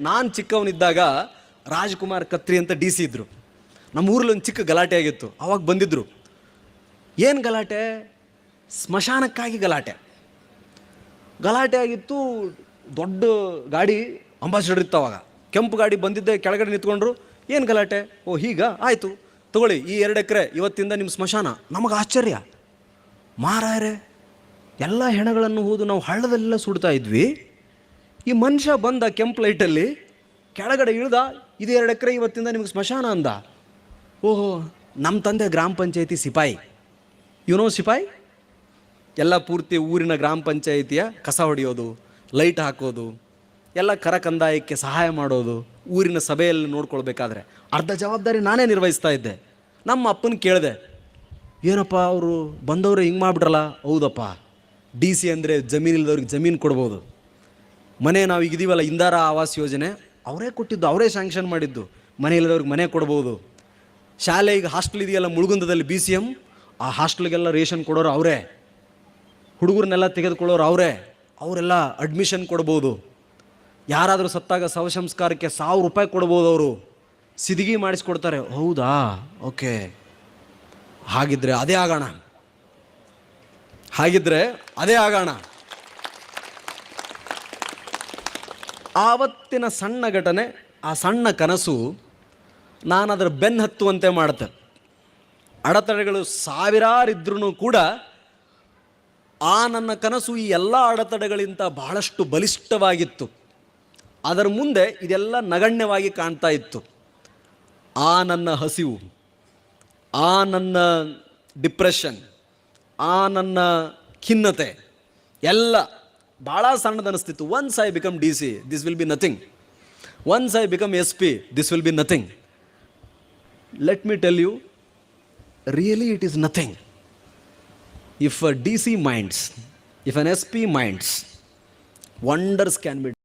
ನಾನು ಚಿಕ್ಕವನಿದ್ದಾಗ ರಾಜ್ಕುಮಾರ್ ಕತ್ರಿ ಅಂತ D C ಇದ್ದರು. ನಮ್ಮ ಊರಲ್ಲಿ ಒಂದು ಚಿಕ್ಕ ಗಲಾಟೆ ಆಗಿತ್ತು. ಅವಾಗ ಬಂದಿದ್ದರು. ಏನು ಗಲಾಟೆ? ಸ್ಮಶಾನಕ್ಕಾಗಿ ಗಲಾಟೆ ಆಗಿತ್ತು. ದೊಡ್ಡ ಗಾಡಿ ಅಂಬಾಸಿಡರ್ ಇತ್ತು. ಅವಾಗ ಕೆಂಪು ಗಾಡಿ ಬಂದಿದ್ದೆ, ಕೆಳಗಡೆ ನಿಂತ್ಕೊಂಡ್ರು. ಏನು ಗಲಾಟೆ? ಓ ಹೀಗ ಆಯಿತು, ತಗೊಳ್ಳಿ ಈ 2 ಎಕರೆ ಇವತ್ತಿಂದ ನಿಮ್ಮ ಸ್ಮಶಾನ. ನಮಗೆ ಆಶ್ಚರ್ಯ, ಮಾರಾಯರೆ ಎಲ್ಲ ಹೆಣಗಳನ್ನು ಹೋದು ನಾವು ಹಳ್ಳದಲ್ಲೆಲ್ಲ ಸುಡ್ತಾ ಇದ್ವಿ. ಈ ಮನುಷ್ಯ ಬಂದ ಕೆಂಪು ಲೈಟಲ್ಲಿ ಕೆಳಗಡೆ ಇಳ್ದ, ಇದು 2 ಎಕರೆ ಇವತ್ತಿಂದ ನಿಮಗೆ ಸ್ಮಶಾನ ಅಂದ. ಓಹೋ, ನಮ್ಮ ತಂದೆ ಗ್ರಾಮ ಪಂಚಾಯತಿ ಸಿಪಾಯಿ. ಸಿಪಾಯಿ ಎಲ್ಲ ಪೂರ್ತಿ ಊರಿನ ಗ್ರಾಮ ಪಂಚಾಯಿತಿಯ ಕಸ ಹೊಡೆಯೋದು, ಲೈಟ್ ಹಾಕೋದು, ಎಲ್ಲ ಕರ ಕಂದಾಯಕ್ಕೆ ಸಹಾಯ ಮಾಡೋದು, ಊರಿನ ಸಭೆಯಲ್ಲಿ ನೋಡ್ಕೊಳ್ಬೇಕಾದ್ರೆ ಅರ್ಧ ಜವಾಬ್ದಾರಿ ನಾನೇ ನಿರ್ವಹಿಸ್ತಾ ಇದ್ದೆ. ನಮ್ಮ ಅಪ್ಪನ ಕೇಳಿದೆ, ಏನಪ್ಪ ಅವರು ಬಂದವರು ಹಿಂಗೆ ಮಾಡಿಬಿಟ್ರಲ್ಲ. ಹೌದಪ್ಪ, ಡಿ ಸಿ ಅಂದರೆ ಜಮೀನಿಲ್ಲದವ್ರಿಗೆ ಜಮೀನು ಕೊಡ್ಬೋದು. ಮನೆ ನಾವು ಈಗ ಇದೀವಲ್ಲ, ಇಂದಿರಾ ಆವಾಸ್ ಯೋಜನೆ ಅವರೇ ಕೊಟ್ಟಿದ್ದು, ಅವರೇ ಸ್ಯಾಂಕ್ಷನ್ ಮಾಡಿದ್ದು. ಮನೆ ಇಲ್ಲದವ್ರಿಗೆ ಮನೆ ಕೊಡ್ಬೋದು. ಶಾಲೆ ಈಗ ಹಾಸ್ಟೆಲ್ ಇದೆಯಲ್ಲ ಮುಳುಗುಂದದಲ್ಲಿ BCM, ಆ ಹಾಸ್ಟೆಲ್ಗೆಲ್ಲ ರೇಷನ್ ಕೊಡೋರು ಅವರೇ. ಹುಡುಗರನ್ನೆಲ್ಲ ತೆಗೆದುಕೊಳ್ಳೋರು ಅವರೇ. ಅವರೆಲ್ಲ ಅಡ್ಮಿಷನ್ ಕೊಡ್ಬೋದು. ಯಾರಾದರೂ ಸತ್ತಾಗ ಶವಸಂಸ್ಕಾರಕ್ಕೆ 1000 ರೂಪಾಯಿ ಕೊಡ್ಬೋದು. ಅವರು ಸಿದ್ಗಿ ಮಾಡಿಸ್ಕೊಡ್ತಾರೆ. ಹೌದಾ, ಓಕೆ, ಹಾಗಿದ್ರೆ ಅದೇ ಆಗೋಣ. ಆವತ್ತಿನ ಸಣ್ಣ ಘಟನೆ, ಆ ಸಣ್ಣ ಕನಸು ನಾನು ಅದರ ಬೆನ್ನು ಹತ್ತುವಂತೆ ಮಾಡುತ್ತೆ. ಅಡೆತಡೆಗಳು ಸಾವಿರಾರಿದ್ರೂ ಕೂಡ ಆ ನನ್ನ ಕನಸು ಈ ಎಲ್ಲ ಅಡೆತಡೆಗಳಿಂದ ಬಹಳಷ್ಟು ಬಲಿಷ್ಠವಾಗಿತ್ತು. ಅದರ ಮುಂದೆ ಇದೆಲ್ಲ ನಗಣ್ಯವಾಗಿ ಕಾಣ್ತಾ ಇತ್ತು. ಆ ನನ್ನ ಹಸಿವು, ಆ ನನ್ನ ಡಿಪ್ರೆಷನ್, ಆ ನನ್ನ ಖಿನ್ನತೆ ಎಲ್ಲ ಭಾಳ ಸಣ್ಣದನಿಸ್ತಿತ್ತು. Once I become DC, this will be nothing. Once I become SP, this will be nothing. Let me tell you, really it is nothing. If a DC minds, if an SP minds, wonders can be done.